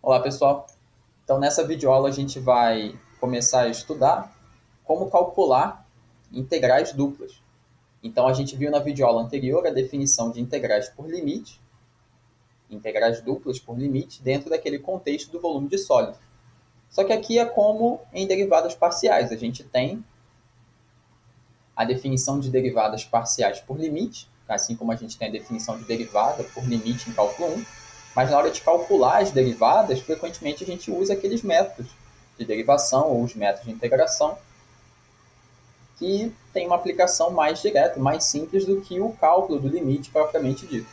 Olá, pessoal. Então, nessa videoaula a gente vai começar a estudar como calcular integrais duplas. Então, a gente viu na videoaula anterior a definição de integrais por limite, integrais duplas por limite, dentro daquele contexto do volume de sólido. Só que aqui é como em derivadas parciais. A gente tem a definição de derivadas parciais por limite, assim como a gente tem a definição de derivada por limite em cálculo 1, mas na hora de calcular as derivadas, frequentemente a gente usa aqueles métodos de derivação ou os métodos de integração que tem uma aplicação mais direta, mais simples do que o cálculo do limite propriamente dito.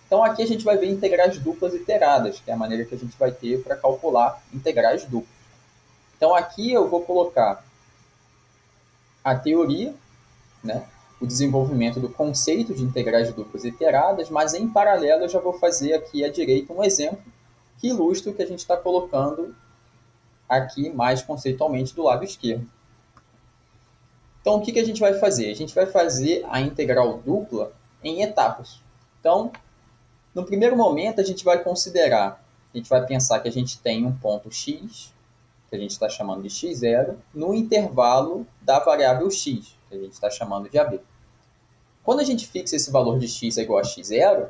Então aqui a gente vai ver integrais duplas iteradas, que é a maneira que a gente vai ter para calcular integrais duplas. Então aqui eu vou colocar a teoria, né, o desenvolvimento do conceito de integrais duplas iteradas, mas em paralelo eu já vou fazer aqui à direita um exemplo que ilustra o que a gente está colocando aqui mais conceitualmente do lado esquerdo. Então, o que a gente vai fazer? A gente vai fazer a integral dupla em etapas. Então, no primeiro momento, a gente vai considerar, a gente vai pensar que a gente tem um ponto x, que a gente está chamando de x0, no intervalo da variável x, que a gente está chamando de AB. Quando a gente fixa esse valor de x é igual a x0,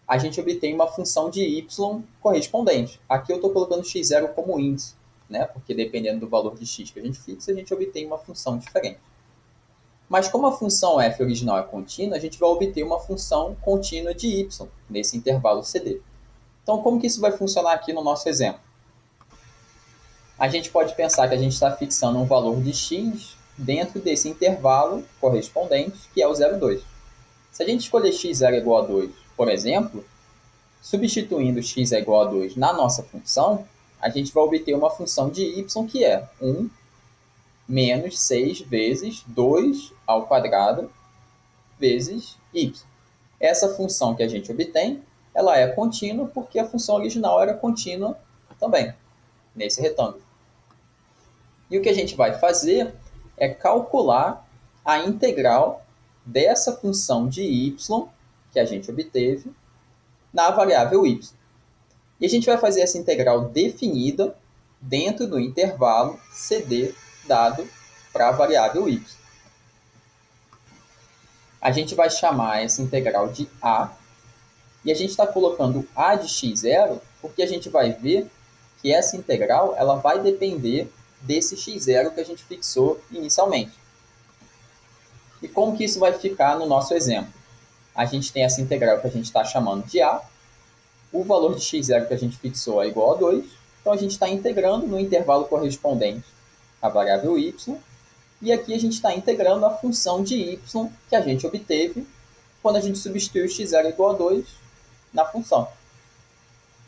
a gente obtém uma função de y correspondente. Aqui eu estou colocando x0 como índice, né? Porque dependendo do valor de x que a gente fixa, a gente obtém uma função diferente. Mas como a função f original é contínua, a gente vai obter uma função contínua de y nesse intervalo CD. Então, como que isso vai funcionar aqui no nosso exemplo? A gente pode pensar que a gente está fixando um valor de x dentro desse intervalo correspondente, que é o 0,2. Se a gente escolher x0 igual a 2, por exemplo, substituindo x é igual a 2 na nossa função, a gente vai obter uma função de y que é 1 menos 6 vezes 2 ao quadrado vezes y. Essa função que a gente obtém, ela é contínua porque a função original era contínua também, nesse retângulo. E o que a gente vai fazer é calcular a integral dessa função de y que a gente obteve na variável y. E a gente vai fazer essa integral definida dentro do intervalo CD dado para a variável y. A gente vai chamar essa integral de A, e a gente está colocando A de x0 porque a gente vai ver que essa integral ela vai depender desse x0 que a gente fixou inicialmente. E como que isso vai ficar no nosso exemplo? A gente tem essa integral que a gente está chamando de A, o valor de x0 que a gente fixou é igual a 2, então a gente está integrando no intervalo correspondente a variável y, e aqui a gente está integrando a função de y que a gente obteve quando a gente substitui o x0 igual a 2 na função.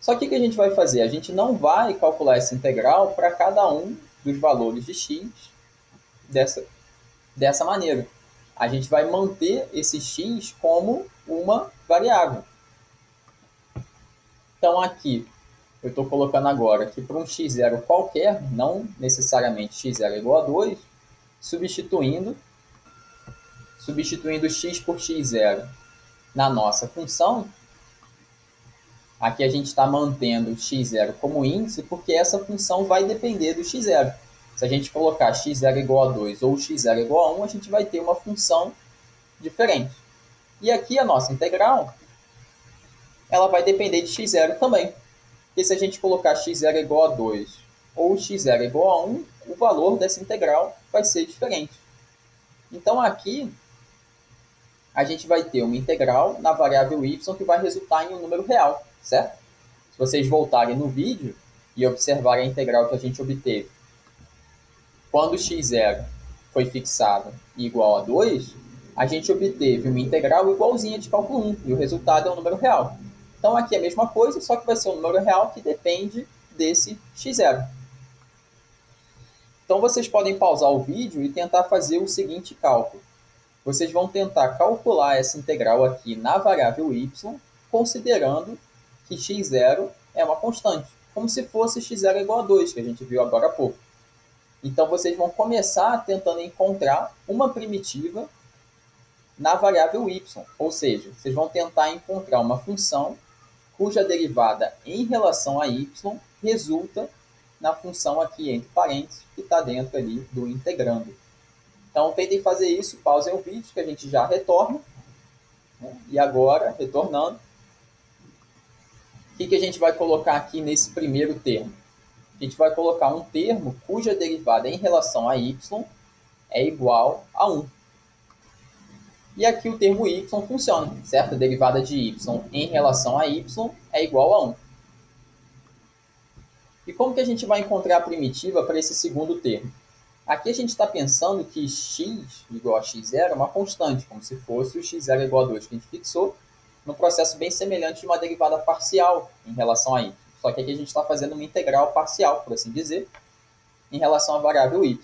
Só que o que a gente vai fazer? A gente não vai calcular essa integral para cada um dos valores de x dessa maneira. A gente vai manter esse x como uma variável. Então aqui, eu estou colocando agora que para um x0 qualquer, não necessariamente x0 igual a 2, substituindo x por x0 na nossa função, aqui a gente está mantendo x0 como índice, porque essa função vai depender do x0. Se a gente colocar x0 igual a 2 ou x0 igual a 1, a gente vai ter uma função diferente. E aqui a nossa integral, ela vai depender de x0 também. Porque se a gente colocar x0 igual a 2 ou x0 igual a 1, o valor dessa integral vai ser diferente. Então aqui, a gente vai ter uma integral na variável y que vai resultar em um número real, certo? Se vocês voltarem no vídeo e observarem a integral que a gente obteve quando x0 foi fixado igual a 2, a gente obteve uma integral igualzinha de cálculo 1, e o resultado é um número real. Então aqui é a mesma coisa, só que vai ser um número real que depende desse x0. Então vocês podem pausar o vídeo e tentar fazer o seguinte cálculo. Vocês vão tentar calcular essa integral aqui na variável y, considerando que x0 é uma constante, como se fosse x0 igual a 2, que a gente viu agora há pouco. Então vocês vão começar tentando encontrar uma primitiva na variável y, ou seja, vocês vão tentar encontrar uma função cuja derivada em relação a y resulta na função aqui entre parênteses que está dentro ali do integrando. Então, tentem fazer isso, pausem o vídeo que a gente já retorna. Né? E agora, retornando, o que a gente vai colocar aqui nesse primeiro termo? A gente vai colocar um termo cuja derivada em relação a y é igual a 1. E aqui o termo y funciona, certo? A derivada de y em relação a y é igual a 1. E como que a gente vai encontrar a primitiva para esse segundo termo? Aqui a gente está pensando que x igual a x0 é uma constante, como se fosse o x0 igual a 2 que a gente fixou, num processo bem semelhante de uma derivada parcial em relação a y. Só que aqui a gente está fazendo uma integral parcial, por assim dizer, em relação à variável y.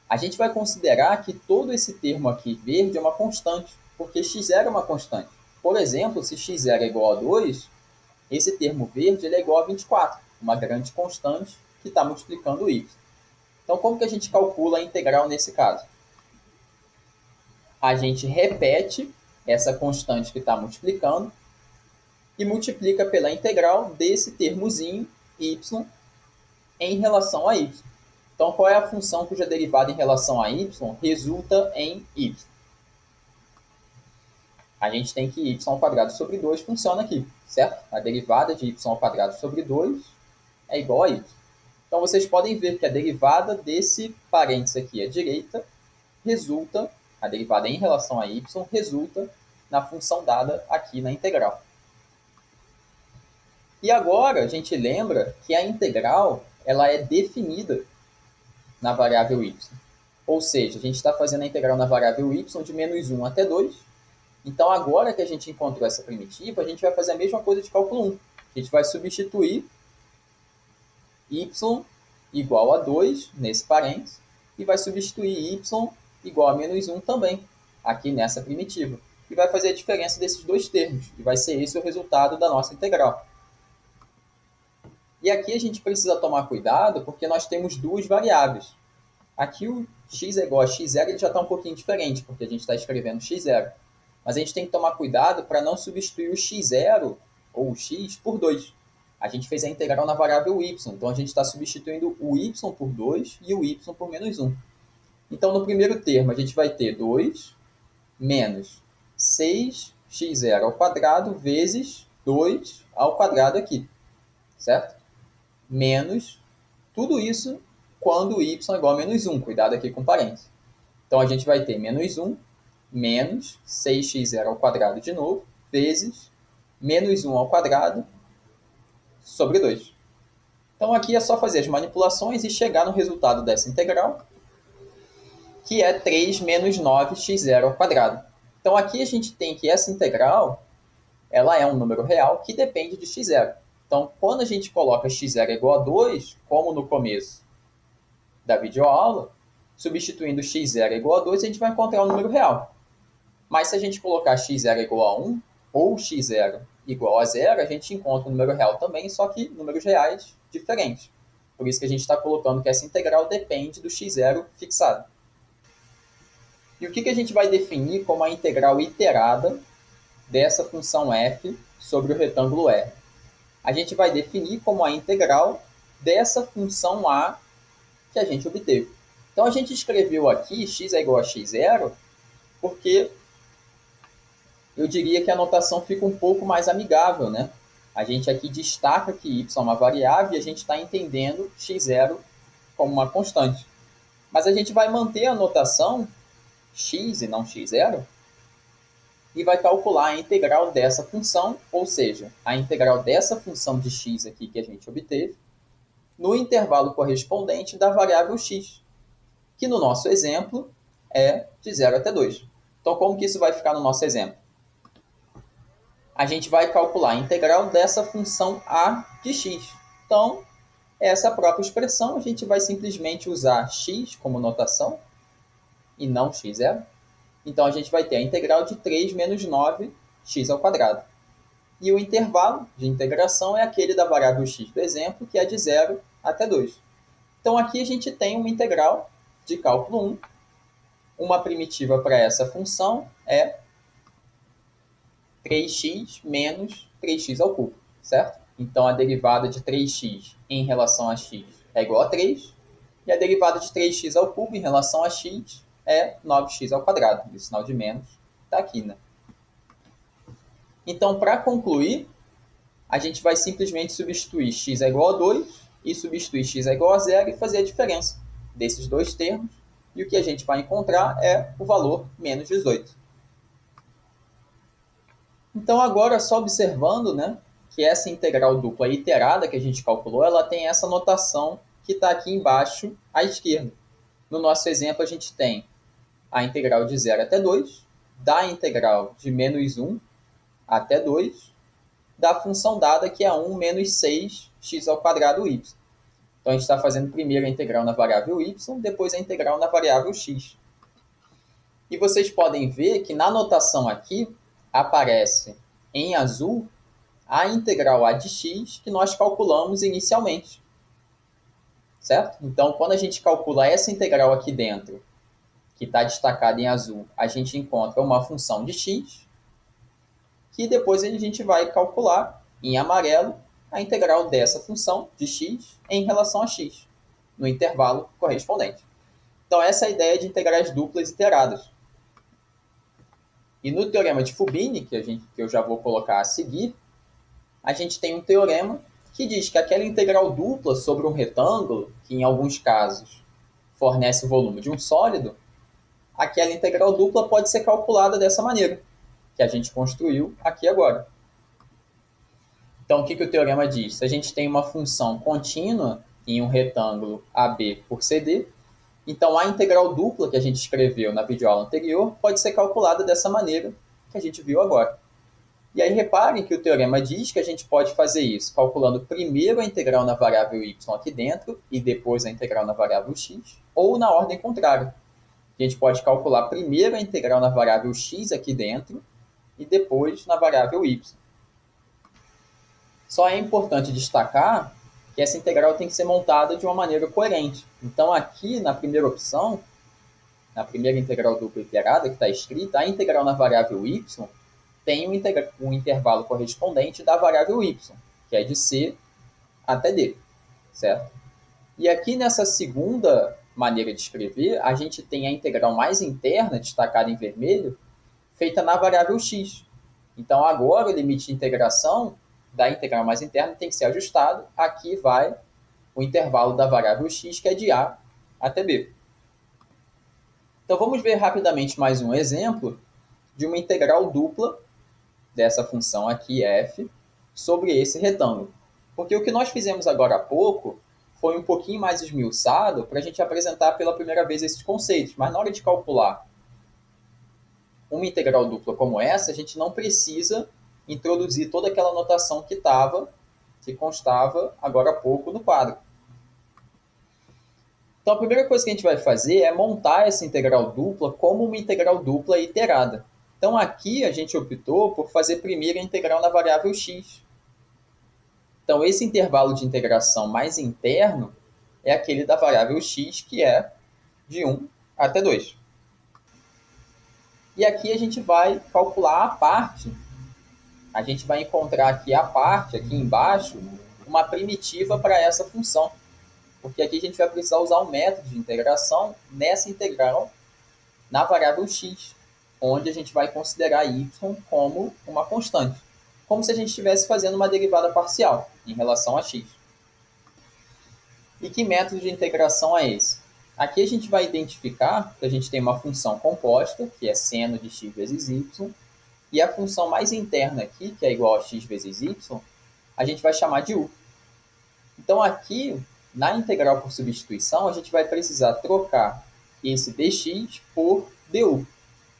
A gente vai considerar que todo esse termo aqui verde é uma constante, porque x0 é uma constante. Por exemplo, se x0 é igual a 2, esse termo verde ele é igual a 24, uma grande constante que está multiplicando o y. Então, como que a gente calcula a integral nesse caso? A gente repete essa constante que está multiplicando e multiplica pela integral desse termozinho y em relação a y. Então, qual é a função cuja derivada em relação a y resulta em y? A gente tem que y ao quadrado sobre 2 funciona aqui, certo? A derivada de y ao quadrado sobre 2 é igual a y. Então, vocês podem ver que a derivada desse parênteses aqui à direita resulta, a derivada em relação a y, resulta na função dada aqui na integral. E agora, a gente lembra que a integral ela é definida na variável y. Ou seja, a gente está fazendo a integral na variável y de menos 1 até 2. Então, agora que a gente encontrou essa primitiva, a gente vai fazer a mesma coisa de cálculo 1. A gente vai substituir y igual a 2 nesse parênteses e vai substituir y igual a menos 1 também, aqui nessa primitiva. E vai fazer a diferença desses dois termos. E vai ser esse o resultado da nossa integral. E aqui a gente precisa tomar cuidado porque nós temos duas variáveis. Aqui o x é igual a x0 ele já está um pouquinho diferente, porque a gente está escrevendo x0. Mas a gente tem que tomar cuidado para não substituir o x0 ou o x por 2. A gente fez a integral na variável y, então a gente está substituindo o y por 2 e o y por menos 1. Então, no primeiro termo, a gente vai ter 2 menos 6x0 ao quadrado vezes 2 ao quadrado aqui, certo? Menos tudo isso quando y é igual a menos 1. Cuidado aqui com parênteses. Então, a gente vai ter menos 1 menos 6x0 ao quadrado de novo, vezes menos 1 ao quadrado sobre 2. Então, aqui é só fazer as manipulações e chegar no resultado dessa integral, que é 3 menos 9x0 ao quadrado. Então, aqui a gente tem que essa integral ela é um número real que depende de x0. Então, quando a gente coloca x0 igual a 2, como no começo da videoaula, substituindo x0 igual a 2, a gente vai encontrar um número real. Mas se a gente colocar x0 igual a 1 ou x0 igual a 0, a gente encontra um número real também, só que números reais diferentes. Por isso que a gente está colocando que essa integral depende do x0 fixado. E o que a gente vai definir como a integral iterada dessa função f sobre o retângulo R? A gente vai definir como a integral dessa função a que a gente obteve. Então, a gente escreveu aqui x é igual a x0 porque eu diria que a notação fica um pouco mais amigável, né? A gente aqui destaca que y é uma variável e a gente está entendendo x0 como uma constante. Mas a gente vai manter a notação x e não x0 e vai calcular a integral dessa função, ou seja, a integral dessa função de x aqui que a gente obteve, no intervalo correspondente da variável x, que no nosso exemplo é de 0 até 2. Então, como que isso vai ficar no nosso exemplo? A gente vai calcular a integral dessa função a de x. Então, essa própria expressão, a gente vai simplesmente usar x como notação e não x0. Então, a gente vai ter a integral de 3 menos 9x ao quadrado. E o intervalo de integração é aquele da variável x do exemplo, que é de 0 até 2. Então, aqui a gente tem uma integral de cálculo 1. Uma primitiva para essa função é 3x menos 3x ao cubo, certo? Então, a derivada de 3x em relação a x é igual a 3. E a derivada de 3x ao cubo em relação a x é 9x ao quadrado. E o sinal de menos está aqui, né? Então, para concluir, a gente vai simplesmente substituir x é igual a 2 e substituir x é igual a 0 e fazer a diferença desses dois termos. E o que a gente vai encontrar é o valor menos 18. Então, agora, só observando, né, que essa integral dupla iterada que a gente calculou, ela tem essa notação que está aqui embaixo à esquerda. No nosso exemplo, a gente tem a integral de 0 até 2, da integral de menos 1 até 2, da função dada que é 1 menos 6x ao quadrado y. Então, a gente está fazendo primeiro a integral na variável y, depois a integral na variável x. E vocês podem ver que na notação aqui aparece em azul a integral a de x que nós calculamos inicialmente. Certo? Então, quando a gente calcula essa integral aqui dentro, que está destacada em azul, a gente encontra uma função de x, que depois a gente vai calcular em amarelo a integral dessa função de x em relação a x, no intervalo correspondente. Então, essa é a ideia de integrais duplas iteradas. E no teorema de Fubini, que eu já vou colocar a seguir, a gente tem um teorema que diz que aquela integral dupla sobre um retângulo, que em alguns casos fornece o volume de um sólido, aquela integral dupla pode ser calculada dessa maneira, que a gente construiu aqui agora. Então, o que o teorema diz? Se a gente tem uma função contínua em um retângulo AB por CD, então a integral dupla que a gente escreveu na videoaula anterior pode ser calculada dessa maneira que a gente viu agora. E aí reparem que o teorema diz que a gente pode fazer isso calculando primeiro a integral na variável y aqui dentro e depois a integral na variável x, ou na ordem contrária. A gente pode calcular primeiro a integral na variável x aqui dentro e depois na variável y. Só é importante destacar que essa integral tem que ser montada de uma maneira coerente. Então, aqui na primeira opção, na primeira integral dupla iterada que está escrita, a integral na variável y tem um intervalo correspondente da variável y, que é de c até d, certo? E aqui nessa segunda maneira de escrever, a gente tem a integral mais interna, destacada em vermelho, feita na variável x. Então, agora o limite de integração da integral mais interna tem que ser ajustado. Aqui vai o intervalo da variável x, que é de a até b. Então, vamos ver rapidamente mais um exemplo de uma integral dupla dessa função aqui, f, sobre esse retângulo. Porque o que nós fizemos agora há pouco foi um pouquinho mais esmiuçado para a gente apresentar pela primeira vez esses conceitos. Mas na hora de calcular uma integral dupla como essa, a gente não precisa introduzir toda aquela notação que constava agora há pouco no quadro. Então, a primeira coisa que a gente vai fazer é montar essa integral dupla como uma integral dupla iterada. Então, aqui a gente optou por fazer primeiro a integral na variável x. Então, esse intervalo de integração mais interno é aquele da variável x, que é de 1 até 2. E aqui a gente vai calcular a parte. A gente vai encontrar aqui a parte, aqui embaixo, uma primitiva para essa função. Porque aqui a gente vai precisar usar um método de integração nessa integral na variável x, onde a gente vai considerar y como uma constante, como se a gente estivesse fazendo uma derivada parcial em relação a x. E que método de integração é esse? Aqui a gente vai identificar que a gente tem uma função composta, que é seno de x vezes y, e a função mais interna aqui, que é igual a x vezes y, a gente vai chamar de u. Então aqui, na integral por substituição, a gente vai precisar trocar esse dx por du.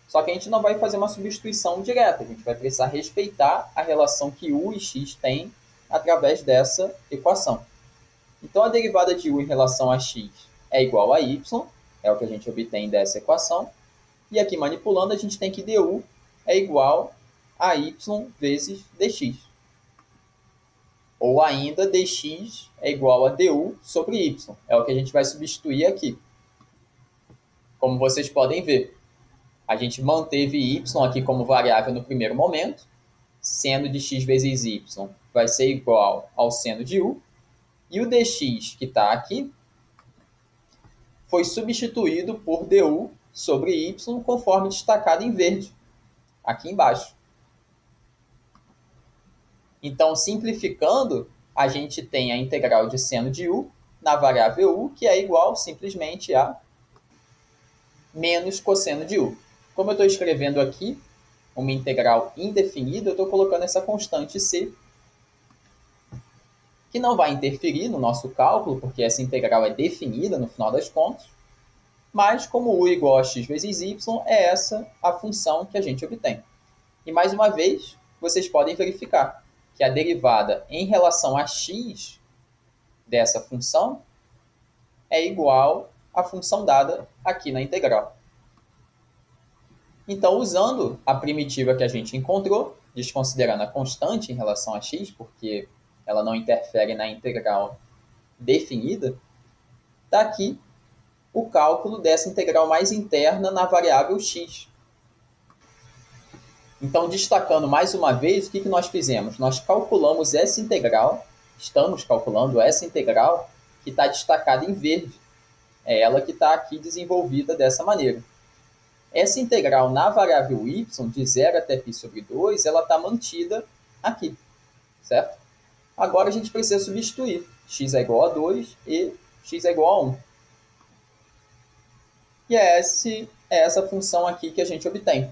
Só que a gente não vai fazer uma substituição direta, a gente vai precisar respeitar a relação que u e x têm através dessa equação. Então, a derivada de u em relação a x é igual a y, é o que a gente obtém dessa equação. E aqui, manipulando, a gente tem que du é igual a y vezes dx. Ou ainda, dx é igual a du sobre y. É o que a gente vai substituir aqui. Como vocês podem ver, a gente manteve y aqui como variável no primeiro momento, seno de x vezes y vai ser igual ao seno de u, e o dx que está aqui foi substituído por du sobre y, conforme destacado em verde, aqui embaixo. Então, simplificando, a gente tem a integral de seno de u na variável u, que é igual simplesmente a menos cosseno de u. Como eu estou escrevendo aqui uma integral indefinida, eu estou colocando essa constante c, que não vai interferir no nosso cálculo, porque essa integral é definida no final das contas, mas como u igual a x vezes y, é essa a função que a gente obtém. E mais uma vez, vocês podem verificar que a derivada em relação a x dessa função é igual à função dada aqui na integral. Então, usando a primitiva que a gente encontrou, desconsiderando a constante em relação a x, porque ela não interfere na integral definida, está aqui o cálculo dessa integral mais interna na variável x. Então, destacando mais uma vez, o que nós fizemos? Nós calculamos essa integral, estamos calculando essa integral que está destacada em verde. É ela que está aqui desenvolvida dessa maneira. Essa integral na variável y, de 0 até π sobre 2, ela está mantida aqui, certo? Agora a gente precisa substituir. X é igual a 2 e x é igual a 1. E é essa função aqui que a gente obtém.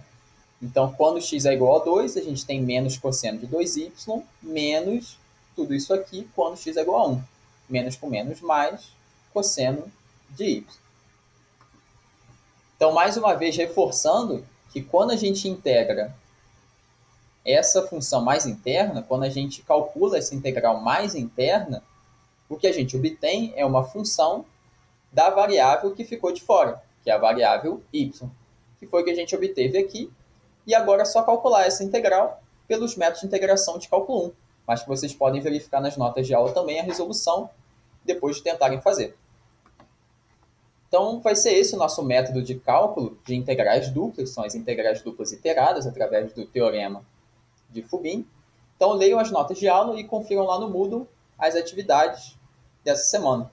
Então, quando x é igual a 2, a gente tem menos cosseno de 2y, menos tudo isso aqui quando x é igual a 1. Menos com menos, mais cosseno de y. Então, mais uma vez, reforçando que quando a gente integra essa função mais interna, quando a gente calcula essa integral mais interna, o que a gente obtém é uma função da variável que ficou de fora, que é a variável y, que foi o que a gente obteve aqui. E agora é só calcular essa integral pelos métodos de integração de cálculo 1, mas que vocês podem verificar nas notas de aula também a resolução depois de tentarem fazer. Então, vai ser esse o nosso método de cálculo de integrais duplas, são as integrais duplas iteradas através do teorema de Fubini. Então, leiam as notas de aula e confiram lá no Moodle as atividades dessa semana.